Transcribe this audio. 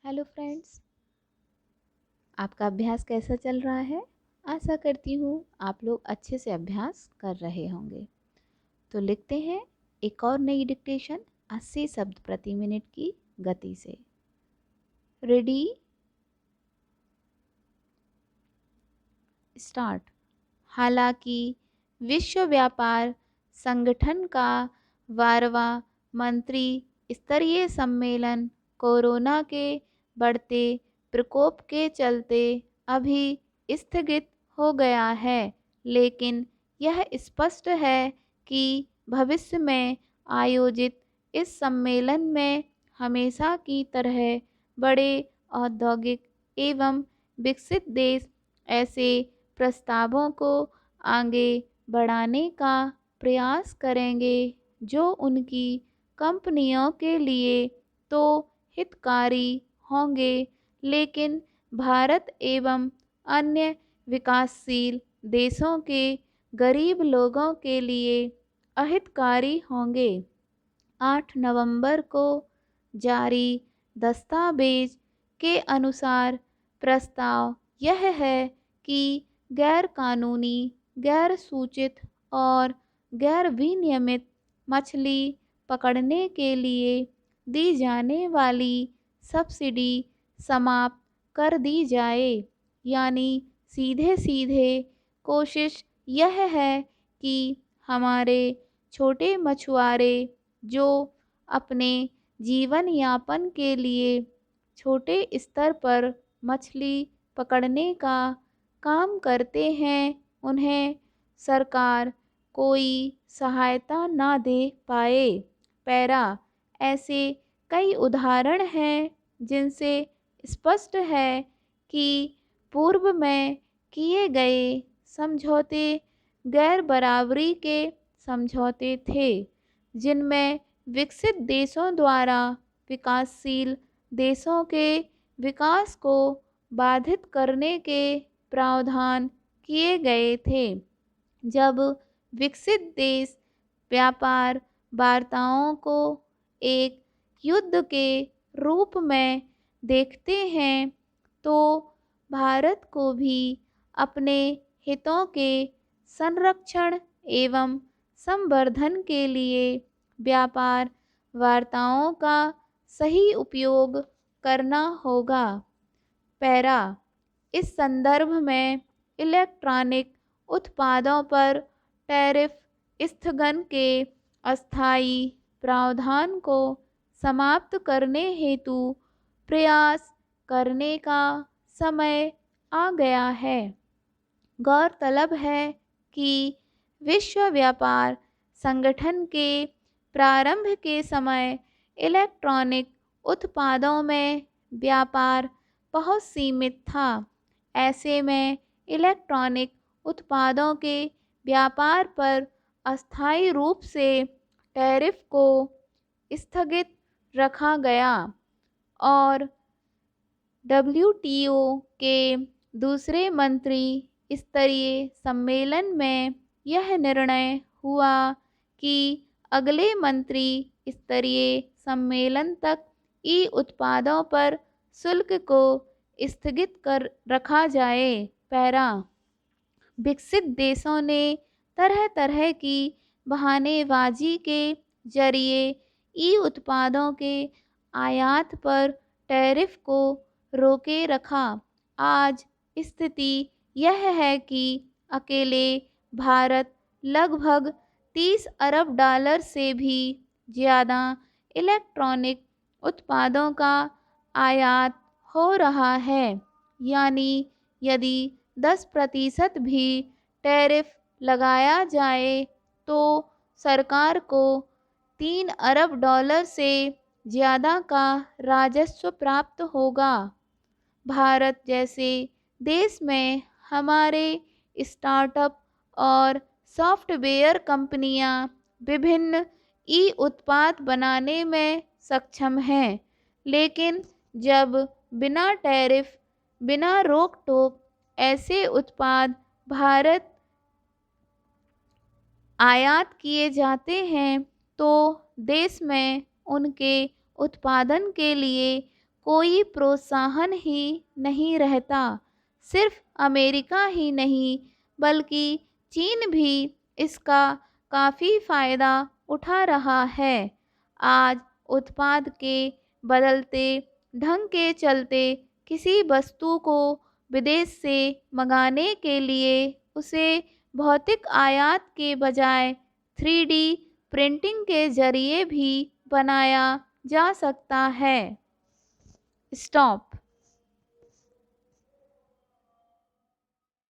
Hello friends, आपका अभ्यास कैसा चल रहा है? आशा करती हूँ आप लोग अच्छे से अभ्यास कर रहे होंगे। तो लिखते हैं एक और नई डिक्टेशन 80 शब्द प्रति मिनट की गति से। Ready, start. हालांकि विश्व व्यापार संगठन का 12वां मंत्री स्तरीय सम्मेलन कोरोना के बढ़ते प्रकोप के चलते अभी स्थगित हो गया है, लेकिन यह स्पष्ट है कि भविष्य में आयोजित इस सम्मेलन में हमेशा की तरह बड़े औद्योगिक एवं विकसित देश ऐसे प्रस्तावों को आगे बढ़ाने का प्रयास करेंगे जो उनकी कंपनियों के लिए तो हितकारी होंगे, लेकिन भारत एवं अन्य विकासशील देशों के गरीब लोगों के लिए अहितकारी होंगे। 8 नवंबर को जारी दस्तावेज के अनुसार प्रस्ताव यह है कि गैर कानूनी, गैर सूचित और गैर विनियमित मछली पकड़ने के लिए दी जाने वाली सब्सिडी समाप्त कर दी जाए। यानी सीधे सीधे कोशिश यह है कि हमारे छोटे मछुआरे जो अपने जीवन यापन के लिए छोटे स्तर पर मछली पकड़ने का काम करते हैं, उन्हें सरकार कोई सहायता ना दे पाए। पैरा, ऐसे कई उदाहरण हैं जिनसे स्पष्ट है कि पूर्व में किए गए समझौते गैर बराबरी के समझौते थे, जिनमें विकसित देशों द्वारा विकासशील देशों के विकास को बाधित करने के प्रावधान किए गए थे। जब विकसित देश व्यापार वार्ताओं को एक युद्ध के रूप में देखते हैं, तो भारत को भी अपने हितों के संरक्षण एवं संवर्धन के लिए व्यापार वार्ताओं का सही उपयोग करना होगा। पैरा, इस संदर्भ में इलेक्ट्रॉनिक उत्पादों पर टैरिफ स्थगन के अस्थायी प्रावधान को समाप्त करने हेतु प्रयास करने का समय आ गया है। गौरतलब है कि विश्व व्यापार संगठन के प्रारंभ के समय इलेक्ट्रॉनिक उत्पादों में व्यापार बहुत सीमित था। ऐसे में इलेक्ट्रॉनिक उत्पादों के व्यापार पर अस्थायी रूप से टैरिफ को स्थगित रखा गया और डब्ल्यूटीओ के दूसरे मंत्री स्तरीय सम्मेलन में यह निर्णय हुआ कि अगले मंत्री स्तरीय सम्मेलन तक ई उत्पादों पर शुल्क को स्थगित कर रखा जाए। पैरा, विकसित देशों ने तरह तरह की बहानेबाजी के जरिए ई उत्पादों के आयात पर टैरिफ को रोके रखा। आज स्थिति यह है कि अकेले भारत लगभग 30 अरब डॉलर से भी ज़्यादा इलेक्ट्रॉनिक उत्पादों का आयात हो रहा है। यानी यदि 10% भी टैरिफ लगाया जाए तो सरकार को 3 अरब डॉलर से ज़्यादा का राजस्व प्राप्त होगा। भारत जैसे देश में हमारे स्टार्टअप और सॉफ्टवेयर कंपनियां विभिन्न ई उत्पाद बनाने में सक्षम हैं, लेकिन जब बिना टैरिफ, बिना रोक टोक ऐसे उत्पाद भारत आयात किए जाते हैं, तो देश में उनके उत्पादन के लिए कोई प्रोत्साहन ही नहीं रहता। सिर्फ अमेरिका ही नहीं बल्कि चीन भी इसका काफ़ी फ़ायदा उठा रहा है। आज उत्पाद के बदलते ढंग के चलते किसी वस्तु को विदेश से मंगाने के लिए उसे भौतिक आयात के बजाय 3D प्रिंटिंग के ज़रिए भी बनाया जा सकता है। स्टॉप।